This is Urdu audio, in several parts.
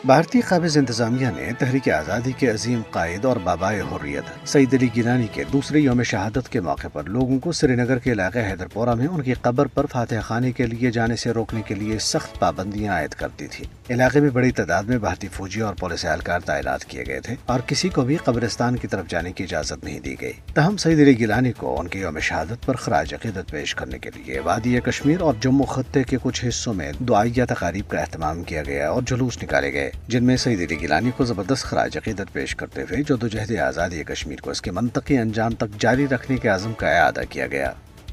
بھارتی قابض انتظامیہ نے تحریک آزادی کے عظیم قائد اور بابائے حریت سعید علی گیلانی کے دوسرے یوم شہادت کے موقع پر لوگوں کو سری نگر کے علاقے حیدر پورہ میں ان کی قبر پر فاتح خانی کے لیے جانے سے روکنے کے لیے سخت پابندیاں عائد کر دی تھی۔ علاقے میں بڑی تعداد میں بھارتی فوجی اور پولیس اہلکار تعینات کیے گئے تھے اور کسی کو بھی قبرستان کی طرف جانے کی اجازت نہیں دی گئی۔ تاہم سعید علی گیلانی کو ان کے یوم شہادت پر خراج عقیدت پیش کرنے کے لیے وادی کشمیر اور جموں خطے کے کچھ حصوں میں دعائیہ تقاریب کا اہتمام کیا گیا اور جلوس نکالے گئے، جن میں سعید علی گیلانی کو زبردست خراج عقیدت پیش کرتے ہوئے جدوجہد آزادی کشمیر کو اس کے منطقی انجام تک جاری رکھنے کے عزم کا اعادہ کیا گیا۔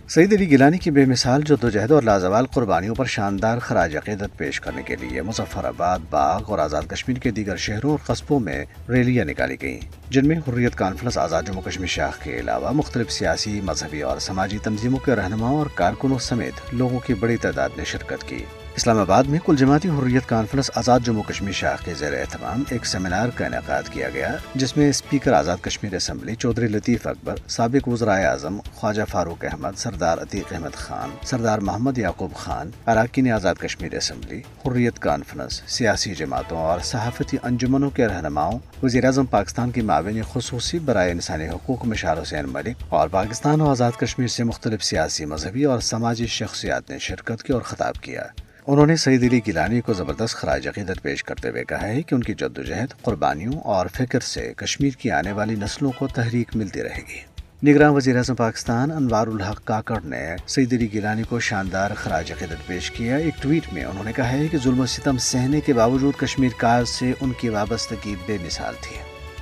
سعید علی گیلانی کی بے مثال جدوجہد اور لازوال قربانیوں پر شاندار خراج عقیدت پیش کرنے کے لیے مظفر آباد، باغ اور آزاد کشمیر کے دیگر شہروں اور قصبوں میں ریلیاں نکالی گئیں، جن میں حریت کانفرنس آزاد جموں کشمیر شاخ کے علاوہ مختلف سیاسی، مذہبی اور سماجی تنظیموں کے رہنماؤں اور کارکنوں سمیت لوگوں کی بڑی تعداد نے شرکت کی۔ اسلام آباد میں کل جماعتی حریت کانفرنس آزاد جموں کشمیر شاخ کے زیر اہتمام ایک سیمینار کا انعقاد کیا گیا، جس میں اسپیکر آزاد کشمیر اسمبلی چودھری لطیف اکبر، سابق وزرائے اعظم خواجہ فاروق احمد، سردار عتیق احمد خان، سردار محمد یعقوب خان، اراکین آزاد کشمیر اسمبلی، حریت کانفرنس، سیاسی جماعتوں اور صحافتی انجمنوں کے رہنماؤں، وزیر اعظم پاکستان کی معاون خصوصی برائے انسانی حقوق مشار حسین ملک اور پاکستان اور آزاد کشمیر سے مختلف سیاسی، مذہبی اور سماجی شخصیات نے شرکت کی اور خطاب کیا۔ انہوں نے سعید علی گیلانی کو زبردست خراج عقیدت پیش کرتے ہوئے کہا ہے کہ ان کی جدوجہد، قربانیوں اور فکر سے کشمیر کی آنے والی نسلوں کو تحریک ملتی رہے گی۔ نگراں وزیر اعظم پاکستان انوار الحق کاکڑ نے سعید علی گیلانی کو شاندار خراج عقیدت پیش کیا۔ ایک ٹویٹ میں انہوں نے کہا ہے کہ ظلم و ستم سہنے کے باوجود کشمیر کاج سے ان کی وابستگی بے مثال تھی۔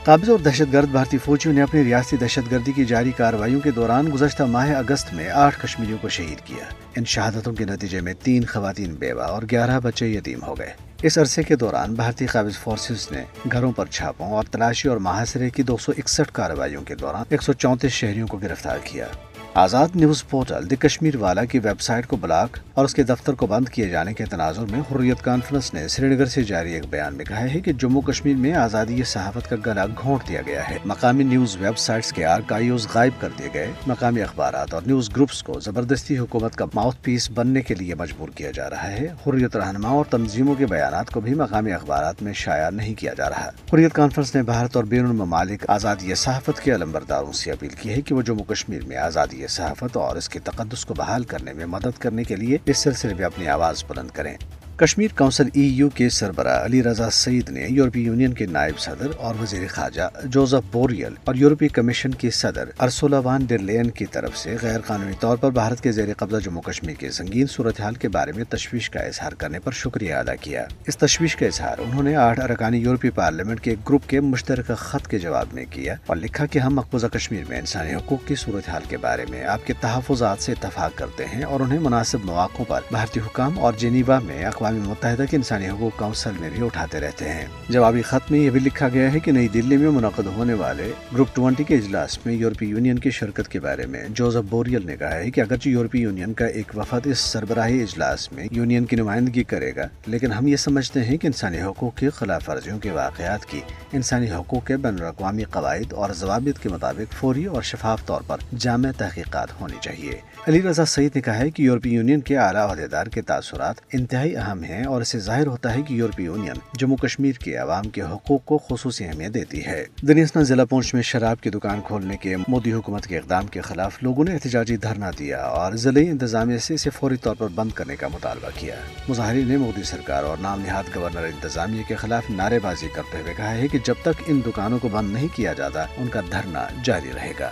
قابض اور دہشت گرد بھارتی فوجیوں نے اپنی ریاستی دہشت گردی کی جاری کارروائیوں کے دوران گزشتہ ماہ اگست میں 8 کشمیریوں کو شہید کیا۔ ان شہادتوں کے نتیجے میں 3 خواتین بیوہ اور 11 بچے یتیم ہو گئے۔ اس عرصے کے دوران بھارتی قابض فورسز نے گھروں پر چھاپوں اور تلاشی اور محاصرے کی 261 کارروائیوں کے دوران 134 شہریوں کو گرفتار کیا۔ آزاد نیوز پورٹل دی کشمیر والا کی ویب سائٹ کو بلاک اور اس کے دفتر کو بند کیے جانے کے تناظر میں حریت کانفرنس نے سری نگر سے جاری ایک بیان میں کہا ہے کہ جموں کشمیر میں آزادی صحافت کا گلا گھونٹ دیا گیا ہے، مقامی نیوز ویب سائٹس کے آرکائیوز غائب کر دیے گئے، مقامی اخبارات اور نیوز گروپس کو زبردستی حکومت کا ماؤتھ پیس بننے کے لیے مجبور کیا جا رہا ہے، حریت رہنماؤں اور تنظیموں کے بیانات کو بھی مقامی اخبارات میں شائع نہیں کیا جا رہا۔ حریت کانفرنس نے بھارت اور بیرون الممالک آزادی صحافت کے علمبرداروں سے اپیل کی ہے کہ وہ جموں کشمیر میں آزادی صحافت اور اس کے تقدس کو بحال کرنے میں مدد کرنے کے لیے اس سلسلے میں اپنی آواز بلند کریں۔ کشمیر کونسل EU کے سربراہ علی رضا سعید نے یورپی یونین کے نائب صدر اور وزیر خارجہ جوزف بوریل اور یورپی کمیشن کی صدر ارسولا وان ڈر لیئن کی طرف سے غیر قانونی طور پر بھارت کے زیر قبضہ جموں کشمیر کے سنگین صورتحال کے بارے میں تشویش کا اظہار کرنے پر شکریہ ادا کیا۔ اس تشویش کا اظہار انہوں نے 8 ارکانی یورپی پارلیمنٹ کے ایک گروپ کے مشترکہ خط کے جواب میں کیا اور لکھا کہ ہم مقبوضہ کشمیر میں انسانی حقوق کی صورتحال کے بارے میں آپ کے تحفظات سے اتفاق کرتے ہیں اور انہیں مناسب مواقع پر بھارتی حکام اور جنیوا میں اقوام متحدہ کے انسانی حقوق کونسل میں بھی اٹھاتے رہتے ہیں۔ جوابی خط میں یہ بھی لکھا گیا ہے کہ نئی دلی میں منعقد ہونے والے گروپ 20 کے اجلاس میں یورپی یونین کی شرکت کے بارے میں جوزف بوریل نے کہا ہے کہ اگرچہ یورپی یونین کا ایک وفد اس سربراہی اجلاس میں یونین کی نمائندگی کرے گا، لیکن ہم یہ سمجھتے ہیں کہ انسانی حقوق کی خلاف ورزیوں کے واقعات کی انسانی حقوق کے بین الاقوامی قواعد اور ضوابط کے مطابق فوری اور شفاف طور پر جامع تحقیقات ہونی چاہیے۔ علی رضا سعید نے کہا ہے کہ یورپی یونین کے اعلیٰ عہدیدار کے تاثرات انتہائی اہم ہیں اور اسے ظاہر ہوتا ہے کہ یورپی یونین جموں کشمیر کے عوام کے حقوق کو خصوصی اہمیت دیتی ہے۔ دنیسنا ضلع پونچھ میں شراب کی دکان کھولنے کے مودی حکومت کے اقدام کے خلاف لوگوں نے احتجاجی دھرنا دیا اور ضلعی انتظامیہ سے اسے فوری طور پر بند کرنے کا مطالبہ کیا۔ مظاہرین نے مودی سرکار اور نام نہاد گورنر انتظامیہ کے خلاف نعرے بازی کرتے ہوئے کہا ہے کہ جب تک ان دکانوں کو بند نہیں کیا جاتا ان کا دھرنا جاری رہے گا۔